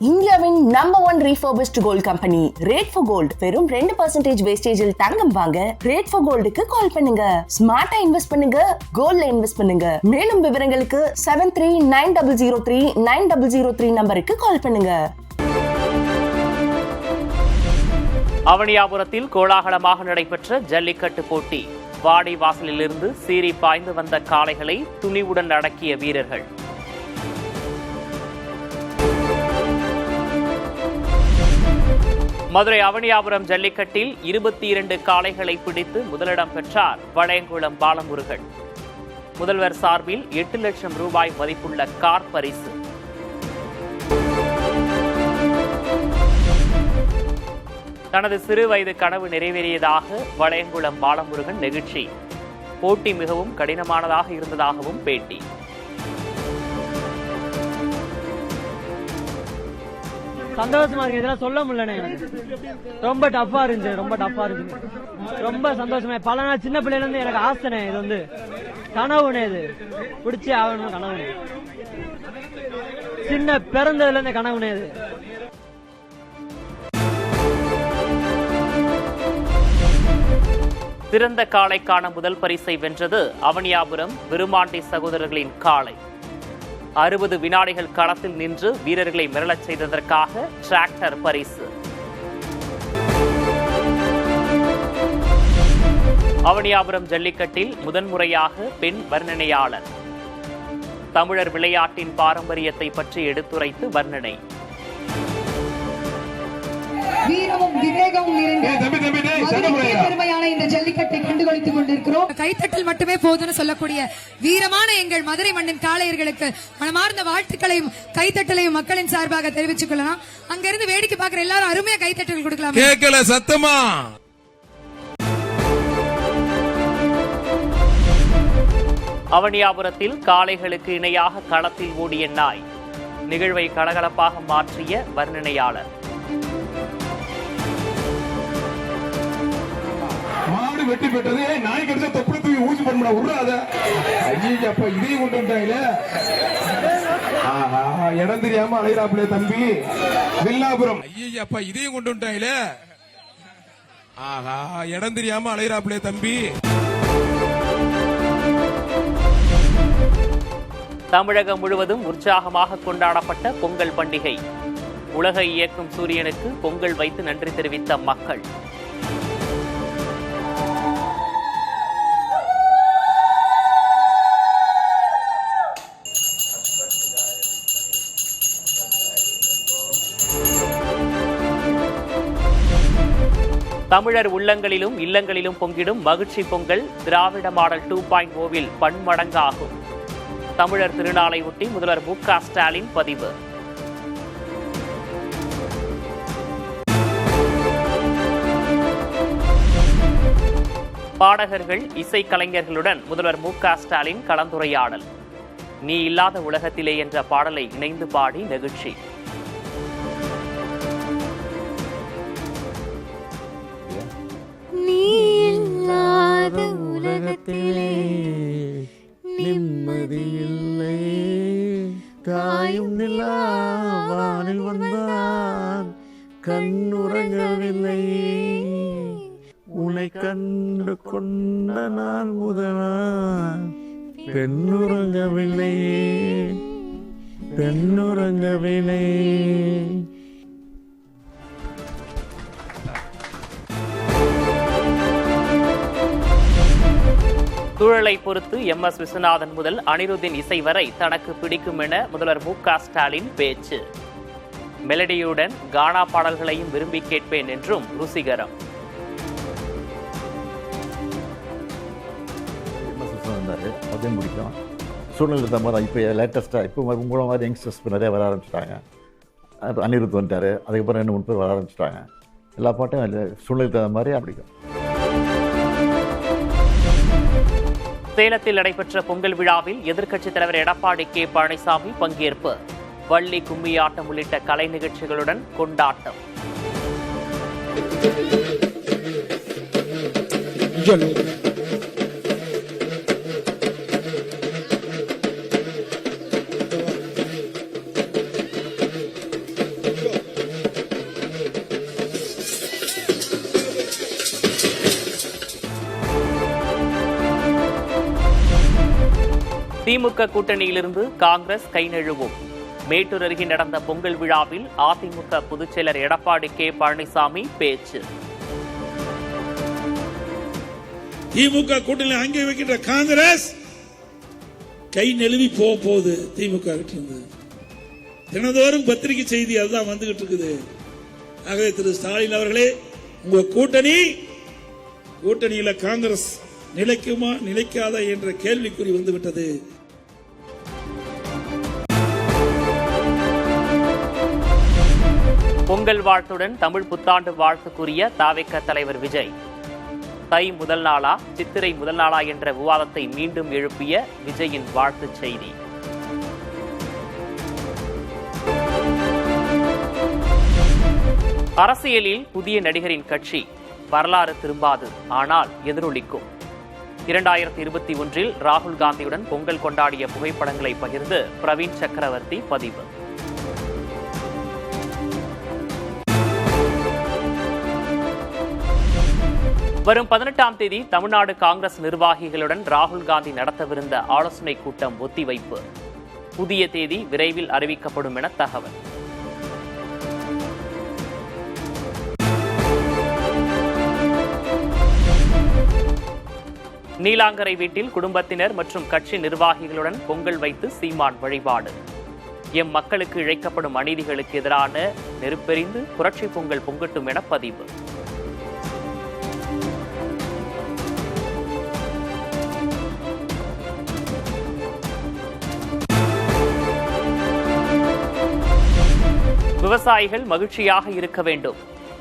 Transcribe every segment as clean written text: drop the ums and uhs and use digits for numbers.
இந்தியாவின் number 1 refurbished gold company Rate for Gold வெறும் 2% வேஸ்டேஜில் தங்கம் வாங்க Rate for Goldக்கு கால் பண்ணுங்க. ஸ்மார்ட்டா இன்வெஸ்ட் பண்ணுங்க, கோல்ட்ல இன்வெஸ்ட் பண்ணுங்க. மேலும் விவரங்களுக்கு 7390039003 நம்பருக்கு கால் பண்ணுங்க. அவனியாபுரத்தில் கோலாகலமாக நடைபெற்ற ஜல்லிக்கட்டு போட்டி. வாடி வாசலிலிருந்து சீறி பாய்ந்து வந்த காளைகளை துணிவுடன் அடக்கிய வீரர்கள். மதுரை அவனியாபுரம் ஜல்லிக்கட்டில் 22 காளைகளை பிடித்து முதலிடம் பெற்றார் வளையங்குளம் பாலமுருகன். முதல்வர் சார்பில் 8 லட்சம் ரூபாய் மதிப்புள்ள கார் பரிசு. தனது சிறு வயது கனவு நிறைவேறியதாக வளையங்குளம் பாலமுருகன் நெகிழ்ச்சி. போட்டி மிகவும் கடினமானதாக இருந்ததாகவும் பேட்டி. சந்தோஷமா இருக்கு, இதெல்லாம் சொல்ல முடியல. ரொம்ப டஃபா இருந்துச்சு, ரொம்ப சந்தோஷமா. பல நாள் சின்ன பிள்ளைல இருந்து எனக்கு ஆசைனே, இது வந்து கனவுனே, இது பிடிச்சி ஆகணும் கனவுனே, சின்ன பிறந்ததுல இருந்து கனவுனே. இது சிறந்த காளைக்கான முதல் பரிசை வென்றது அவனியாபுரம் விருமாண்டி சகோதரர்களின் காளை. 60 வினாடிகள் களத்தில் நின்று வீரர்களை மிரளச் செய்ததற்காக டிராக்டர் பரிசு. அவனியாபுரம் ஜல்லிக்கட்டில் முதன்முறையாக பெண் வர்ணனையாளர். தமிழர் விளையாட்டின் பாரம்பரியத்தை பற்றி எடுத்துரைத்து வர்ணனை. வீரமும் விவேகமும் பெருமையான இந்த ஜல்லிக்கட்டை கண்டுகளித்துக் கொண்டிருக்கிறோம். கைத்தட்டல் மட்டுமே போதும்னு சொல்லக்கூடிய வீரமான எங்கள் மதுரை மண்ணின் காளையர்களுக்கு மனமார்ந்த வாழ்த்துக்களையும் கைத்தட்டலையும் மக்களின் சார்பாக தெரிவித்துக் கொள்ளலாம். அங்கிருந்து வேடிக்கை பார்க்கிற எல்லாரும் அருமையா கைத்தட்டல் கொடுக்கலாம். கேட்கல சத்தமா. அவனியாபுரத்தில் காளைகளுக்கு இணையாக களத்தில் ஓடிய நாய். நிகழ்வை கலகலப்பாக மாற்றிய வர்ணனையாளர். மாடு வெட்டி பெற்றது, நாய் கடிச்சா தொப்புளை தூக்கி ஊசி பண்ண விடுறாத. ஐயா அப்பா இதையும் கொண்டு வந்தாங்களே. இடம் தெரியாம அலைகிறாப்லே தம்பி வில்லாபுரம். ஐயா அப்பா இதையும் கொண்டு வந்தாங்களே. ஆஹா இடம் தெரியாம அலைகிறாப்லே தம்பி. தமிழகம் முழுவதும் உற்சாகமாக கொண்டாடப்பட்ட பொங்கல் பண்டிகை. உலகை இயக்கும் சூரியனுக்கு பொங்கல் வைத்து நன்றி தெரிவித்த மக்கள். தமிழர் உள்ளங்களிலும் இல்லங்களிலும் பொங்கிடும் மகிழ்ச்சி பொங்கல் திராவிட மாடல் 2.0 பன்மடங்காகும். தமிழர் திருநாளை ஒட்டி முதல்வர் மு.க. ஸ்டாலின் பதிவு. பாடகர்கள் இசை கலைஞர்களுடன் முதல்வர் மு.க. ஸ்டாலின் கலந்துரையாடல். நீ இல்லாத உலகத்திலே என்ற பாடலை இணைந்து பாடி நெகிழ்ச்சி. உலகத்திலே நிம்மதியில்லை, காயும் நிலாவானில் வந்தான் கண்ணுறங்கவில்லை, உன்னை கண்டு கொண்ட நான் முதலான் பெண்ணுறங்கவில்லை. சூழலை பொறுத்து எம்.எஸ். விஸ்வநாதன் முதல் அனிருத்தின் இசை வரை தனக்கு பிடிக்கும் என முதல்வர் மு.க. ஸ்டாலின் பேச்சு. மெலடியுடன் கானா பாடல்களையும் விரும்பி கேட்பேன் என்றும் ருசிகரம். அதையும் பிடிக்கும். சூழ்நிலை தகுந்த மாதிரி இப்போ லேட்டஸ்ட்டாக இப்போ உங்கள மாதிரி யங்ஸ்டர்ஸ் நிறைய வர ஆரம்பிச்சிட்டாங்க. அனிருத் வந்துட்டார், அதுக்கப்புறம் 2-3 பேர் வர ஆரம்பிச்சிட்டாங்க. எல்லா பாட்டும் சூழ்நிலை தகுந்த மாதிரியே பிடிக்கும். சேலத்தில் நடைபெற்ற பொங்கல் விழாவில் எதிர்க்கட்சித் தலைவர் எடப்பாடி கே. பழனிசாமி பங்கேற்பு. வள்ளி கும்மியாட்டம் உள்ளிட்ட கலை நிகழ்ச்சிகளுடன் கொண்டாட்டம். திமுக கூட்டணியிலிருந்து காங்கிரஸ் கை நழுவும். மேட்டூர் அருகே நடந்த பொங்கல் விழாவில் அதிமுக பொதுச் செயலர் எடப்பாடி கே பழனிசாமி பேச்சு. திமுக கூட்டணி அங்கே வைக்கின்ற காங்கிரஸ் கை நழுவி போகுது. திமுக கிட்ட தினந்தோறும் பத்திரிகை செய்தி அதுதான் வந்துகிட்டு இருக்குது. ஆகவே திரு ஸ்டாலின் அவர்களே, உங்க கூட்டணியில காங்கிரஸ் நிலைக்குமா நிலைக்காதா என்ற கேள்விக்குறி வந்துவிட்டது. பொங்கல் வாழ்த்துடன் தமிழ் புத்தாண்டு வாழ்த்துக்குரிய தாவேக தலைவர் விஜய். தை முதல் நாளா சித்திரை முதல் நாளா என்ற விவாதத்தை மீண்டும் எழுப்பிய விஜயின் வாழ்த்துச் செய்தி. அரசியலில் புதிய நடிகரின் கட்சி வரலாறு திரும்பாது, ஆனால் எதிரொலிக்கும். 2021 ராகுல் காந்தியுடன் பொங்கல் கொண்டாடிய புகைப்படங்களை பகிர்ந்து பிரவீன் சக்கரவர்த்தி பதிவு. வரும் 18ஆம் தேதி தமிழ்நாடு காங்கிரஸ் நிர்வாகிகளுடன் ராகுல் காந்தி நடத்தவிருந்த ஆலோசனைக் கூட்டம் ஒத்திவைப்பு. புதிய தேதி விரைவில் அறிவிக்கப்படும் என தகவல். நீலாங்கரை வீட்டில் குடும்பத்தினர் மற்றும் கட்சி நிர்வாகிகளுடன் பொங்கல் வைத்து சீமான் வழிபாடு. எம் மக்களுக்கு இழைக்கப்படும் அநீதிகளுக்கு எதிரான நெருப்பெறிந்து புரட்சி பொங்கல் பொங்கட்டும் என பதிவு. விவசாயிகள் மகிழ்ச்சியாக இருக்க வேண்டும்.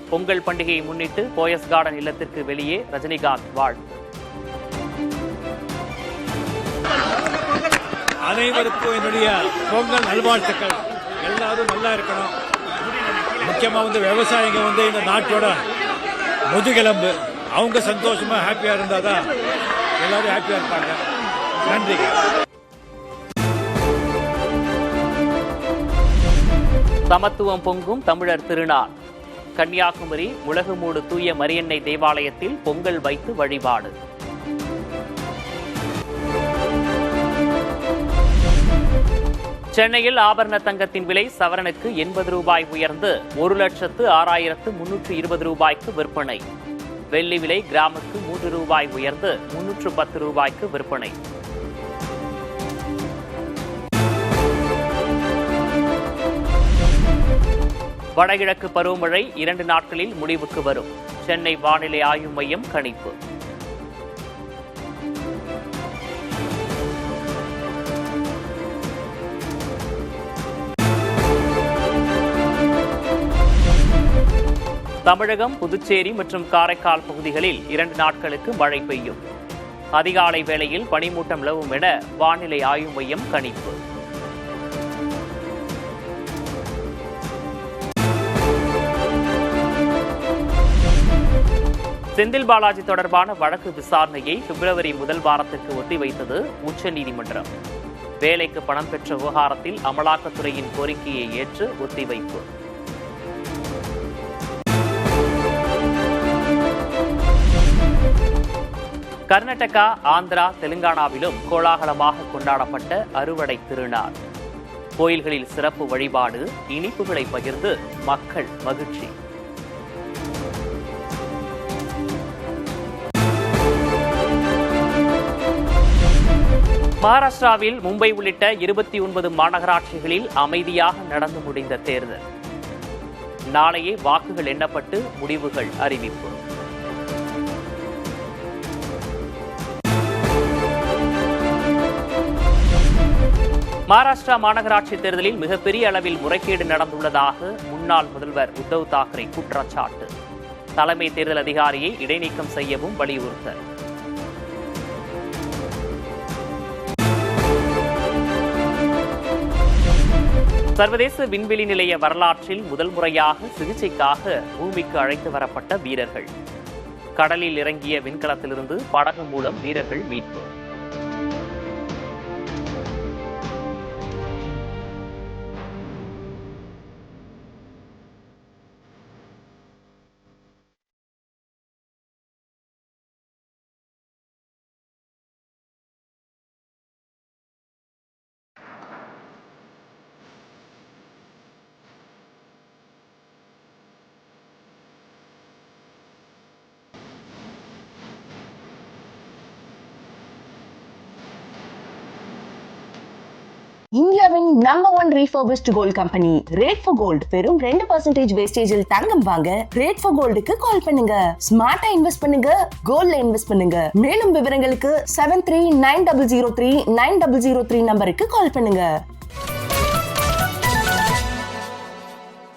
பொங்கல் பண்டிகையை முன்னிட்டு போயஸ் கார்டன் இல்லத்திற்கு வெளியே ரஜினிகாந்த் வாழ்த்து. அனைவருக்கும் என்னுடைய பொங்கல் நல்வாழ்த்துக்கள். எல்லாரும் நல்லா இருக்கணும். முக்கியமா விவசாயிங்க இந்த நாட்டோட முதுகெலும்பு. அவங்க சந்தோஷமா ஹாப்பியா இருந்தாதான் எல்லாரும் ஹாப்பியா இருப்பாங்க. நன்றி. சமத்துவம் பொங்கும் தமிழர் திருநாள். கன்னியாகுமரி முளகுமூடு தூய மரியன்னை தேவாலயத்தில் பொங்கல் வைத்து வழிபாடு. சென்னையில் ஆபரண தங்கத்தின் விலை சவரனுக்கு 80 ரூபாய் உயர்ந்து 1,06,320 ரூபாய்க்கு விற்பனை. வெள்ளி விலை கிராமுக்கு 3 ரூபாய் உயர்ந்து 310 ரூபாய்க்கு விற்பனை. வடகிழக்கு பருவமழை 2 நாட்களில் முடிவுக்கு வரும். சென்னை வானிலை ஆய்வு மையம் கணிப்பு. தமிழகம், புதுச்சேரி மற்றும் காரைக்கால் பகுதிகளில் 2 நாட்களுக்கு மழை பெய்யும். அதிகாலை வேளையில் பனிமூட்டம் நிலவும் என வானிலை ஆய்வு மையம் கணிப்பு. செந்தில் பாலாஜி தொடர்பான வழக்கு விசாரணையை பிப்ரவரி 1 வாரத்திற்கு ஒத்திவைத்தது உச்சநீதிமன்றம். வேலைக்கு பணம் பெற்ற விவகாரத்தில் அமலாக்கத்துறையின் கோரிக்கையை ஏற்று ஒத்திவைப்பு. கர்நாடகா, ஆந்திரா, தெலுங்கானாவிலும் கோலாகலமாக கொண்டாடப்பட்ட அறுவடை திருநாள். கோயில்களில் சிறப்பு வழிபாடு, இனிப்புகளை பகிர்ந்து மக்கள் மகிழ்ச்சி. மகாராஷ்டிராவில் மும்பை உள்ளிட்ட 29 மாநகராட்சிகளில் அமைதியாக நடந்து முடிந்த தேர்தல். நாளையே வாக்குகள் எண்ணப்பட்டு முடிவுகள் அறிவிப்பு. மகாராஷ்டிரா மாநகராட்சி தேர்தலில் மிகப்பெரிய அளவில் முறைகேடு நடந்துள்ளதாக முன்னாள் முதல்வர் உத்தவ் தாக்கரே குற்றச்சாட்டு. தலைமை தேர்தல் அதிகாரியை இடைநீக்கம் செய்யவும் வலியுறுத்தல். சர்வதேச விண்வெளி நிலைய வரலாற்றில் முதல் முறையாக சிகிச்சைக்காக பூமிக்கு அழைத்து வரப்பட்ட வீரர்கள். கடலில் இறங்கிய விண்கலத்திலிருந்து படகு மூலம் வீரர்கள் மீட்பு. இந்தியாவின் number 1 refurbished gold company rate for gold. வெறும் 2% வேஸ்டேஜில் தங்கம் வாங்க ரேட் ஃபார் கோல்டுக்கு கால் பண்ணுங்க. ஸ்மார்ட்டா இன்வெஸ்ட் பண்ணுங்க, கோல்ட்ல இன்வெஸ்ட் பண்ணுங்க. மேலும் விவரங்களுக்கு 7390039003 நம்பருக்கு கால் பண்ணுங்க.